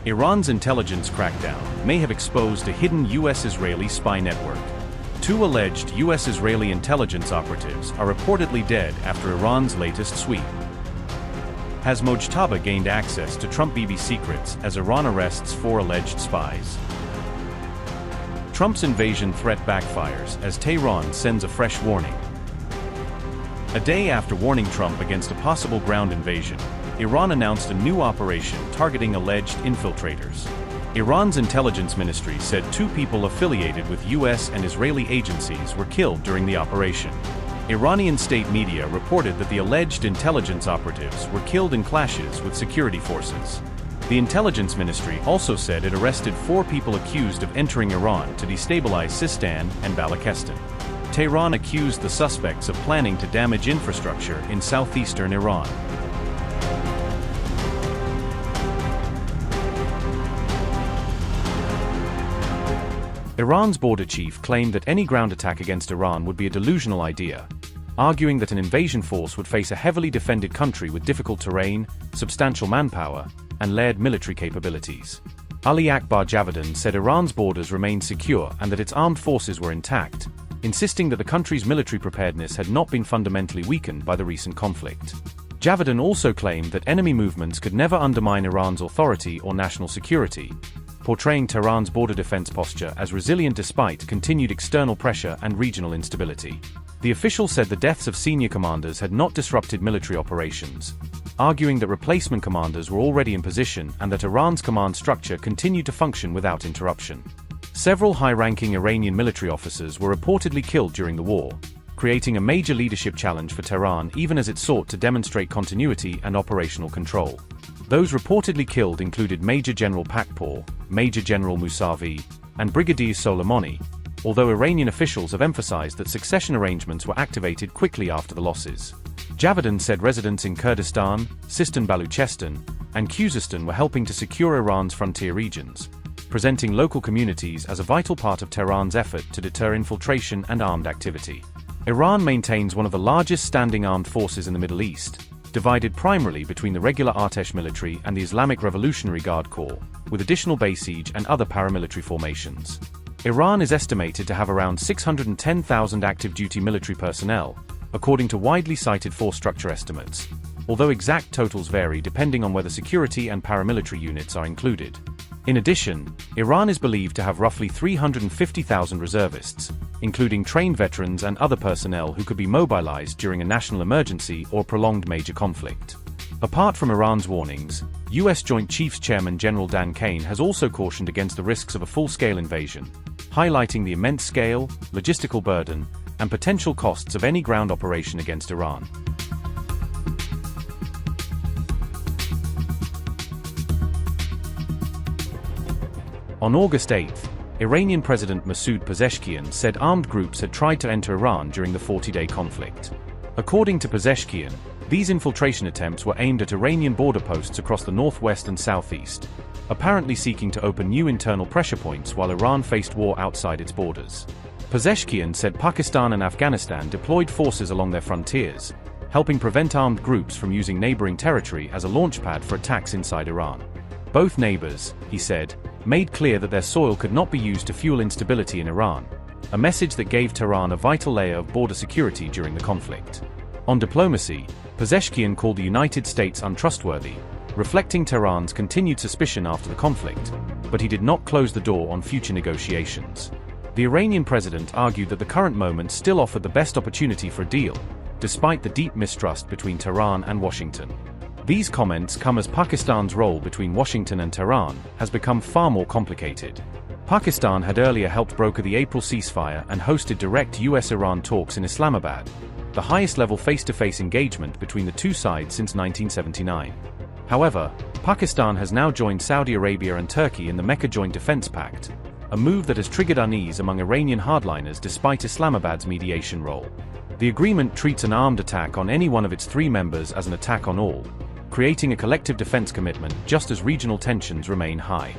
Iran's intelligence crackdown may have exposed a hidden US-Israeli spy network. Two alleged US-Israeli intelligence operatives are reportedly dead after Iran's latest sweep. Has Mojtaba gained access to Trump BB secrets as Iran arrests 4 alleged spies? Trump's invasion threat backfires as Tehran sends a fresh warning. A day after warning Trump against a possible ground invasion, Iran announced a new operation targeting alleged infiltrators. Iran's intelligence ministry said 2 people affiliated with US and Israeli agencies were killed during the operation. Iranian state media reported that the alleged intelligence operatives were killed in clashes with security forces. The intelligence ministry also said it arrested 4 people accused of entering Iran to destabilize Sistan and Balochistan. Tehran accused the suspects of planning to damage infrastructure in southeastern Iran. Iran's border chief claimed that any ground attack against Iran would be a delusional idea, arguing that an invasion force would face a heavily defended country with difficult terrain, substantial manpower, and layered military capabilities. Ali Akbar Javedan said Iran's borders remained secure and that its armed forces were intact, insisting that the country's military preparedness had not been fundamentally weakened by the recent conflict. Javedan also claimed that enemy movements could never undermine Iran's authority or national security, portraying Tehran's border defense posture as resilient despite continued external pressure and regional instability. The official said the deaths of senior commanders had not disrupted military operations, arguing that replacement commanders were already in position and that Iran's command structure continued to function without interruption. Several high-ranking Iranian military officers were reportedly killed during the war, creating a major leadership challenge for Tehran even as it sought to demonstrate continuity and operational control. Those reportedly killed included Major General Pakpour, Major General Mousavi, and Brigadier Soleimani, although Iranian officials have emphasized that succession arrangements were activated quickly after the losses. Javedan said residents in Kurdistan, Sistan Balochistan, and Khuzestan were helping to secure Iran's frontier regions, presenting local communities as a vital part of Tehran's effort to deter infiltration and armed activity. Iran maintains one of the largest standing armed forces in the Middle East, divided primarily between the regular Artesh military and the Islamic Revolutionary Guard Corps, with additional Basij and other paramilitary formations. Iran is estimated to have around 610,000 active-duty military personnel, according to widely cited force structure estimates, although exact totals vary depending on whether security and paramilitary units are included. In addition, Iran is believed to have roughly 350,000 reservists, including trained veterans and other personnel who could be mobilized during a national emergency or prolonged major conflict. Apart from Iran's warnings, U.S. Joint Chiefs Chairman General Dan Kane has also cautioned against the risks of a full-scale invasion, highlighting the immense scale, logistical burden, and potential costs of any ground operation against Iran. On August 8, Iranian President Masoud Pezeshkian said armed groups had tried to enter Iran during the 40-day conflict. According to Pezeshkian, these infiltration attempts were aimed at Iranian border posts across the northwest and southeast, apparently seeking to open new internal pressure points while Iran faced war outside its borders. Pezeshkian said Pakistan and Afghanistan deployed forces along their frontiers, helping prevent armed groups from using neighboring territory as a launchpad for attacks inside Iran. Both neighbors, he said, made clear that their soil could not be used to fuel instability in Iran, a message that gave Tehran a vital layer of border security during the conflict. On diplomacy, Pezeshkian called the United States untrustworthy, reflecting Tehran's continued suspicion after the conflict, but he did not close the door on future negotiations. The Iranian president argued that the current moment still offered the best opportunity for a deal, despite the deep mistrust between Tehran and Washington. These comments come as Pakistan's role between Washington and Tehran has become far more complicated. Pakistan had earlier helped broker the April ceasefire and hosted direct US-Iran talks in Islamabad, the highest-level face-to-face engagement between the two sides since 1979. However, Pakistan has now joined Saudi Arabia and Turkey in the Mecca Joint Defense Pact, a move that has triggered unease among Iranian hardliners despite Islamabad's mediation role. The agreement treats an armed attack on any one of its 3 members as an attack on all, creating a collective defense commitment just as regional tensions remain high.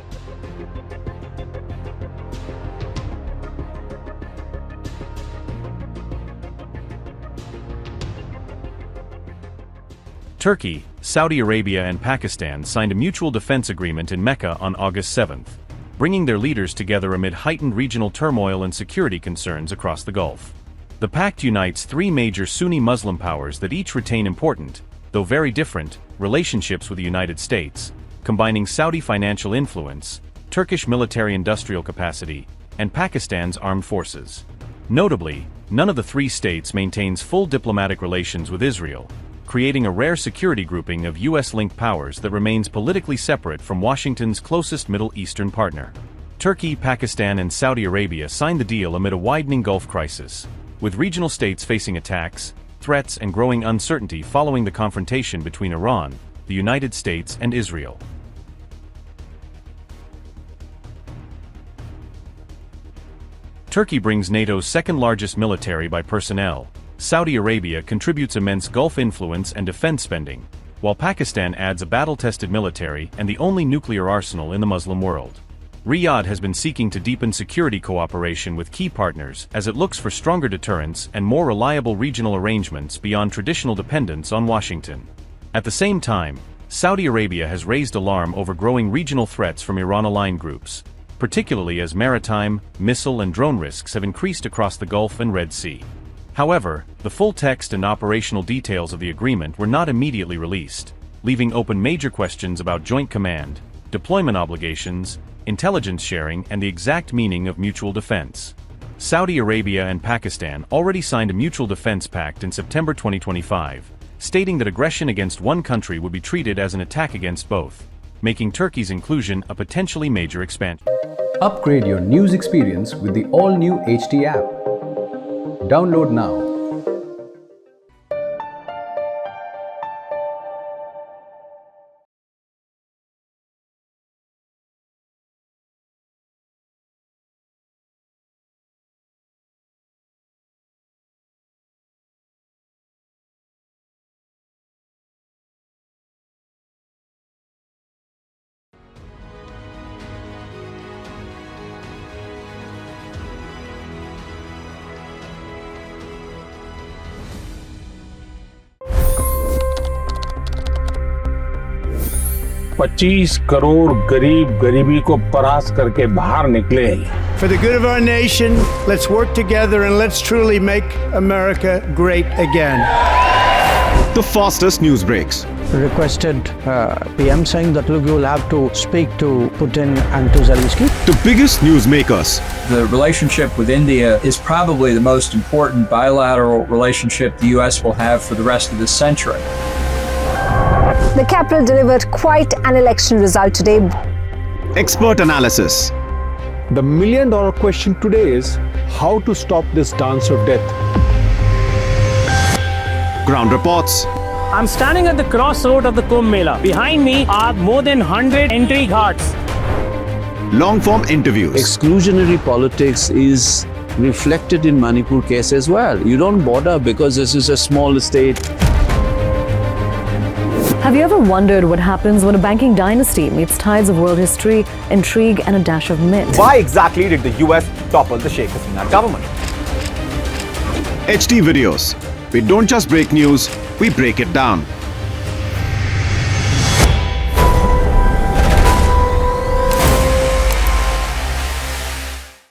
Turkey, Saudi Arabia and Pakistan signed a mutual defense agreement in Mecca on August 7, bringing their leaders together amid heightened regional turmoil and security concerns across the Gulf. The pact unites three major Sunni Muslim powers that each retain important, though very different, relationships with the United States, combining Saudi financial influence, Turkish military-industrial capacity, and Pakistan's armed forces. Notably, none of the three states maintains full diplomatic relations with Israel, creating a rare security grouping of US-linked powers that remains politically separate from Washington's closest Middle Eastern partner. Turkey, Pakistan, and Saudi Arabia signed the deal amid a widening Gulf crisis, with regional states facing attacks, threats, and growing uncertainty following the confrontation between Iran, the United States, and Israel. Turkey brings NATO's second-largest military by personnel. Saudi Arabia contributes immense Gulf influence and defense spending, while Pakistan adds a battle-tested military and the only nuclear arsenal in the Muslim world. Riyadh has been seeking to deepen security cooperation with key partners as it looks for stronger deterrence and more reliable regional arrangements beyond traditional dependence on Washington. At the same time, Saudi Arabia has raised alarm over growing regional threats from Iran-aligned groups, particularly as maritime, missile, and drone risks have increased across the Gulf and Red Sea. However, the full text and operational details of the agreement were not immediately released, leaving open major questions about joint command, deployment obligations, intelligence sharing, and the exact meaning of mutual defense. Saudi Arabia and Pakistan already signed a mutual defense pact in September 2025, stating that aggression against one country would be treated as an attack against both, making Turkey's inclusion a potentially major expansion. Upgrade your news experience with the all-new HT app. Download now. $25 crore गरीब गरीबी को परास्त करके बाहर निकले। For the good of our nation, let's work together and let's truly make America great again. The fastest news breaks. Requested PM saying that look, you will have to speak to Putin and to Zelensky. The biggest news makers. The relationship with India is probably the most important bilateral relationship the US will have for the rest of this century. The capital delivered quite an election result today. Expert analysis. The million-dollar question today is how to stop this dance of death. Ground reports. I'm standing at the crossroad of the Kumbh Mela. Behind me are more than 100 entry ghats. Long-form interviews. Exclusionary politics is reflected in Manipur case as well. You don't bother because this is a small state. Have you ever wondered what happens when a banking dynasty meets tides of world history, intrigue, and a dash of myth? Why exactly did the US topple the Sheikh Hasina government? HT videos. We don't just break news, we break it down.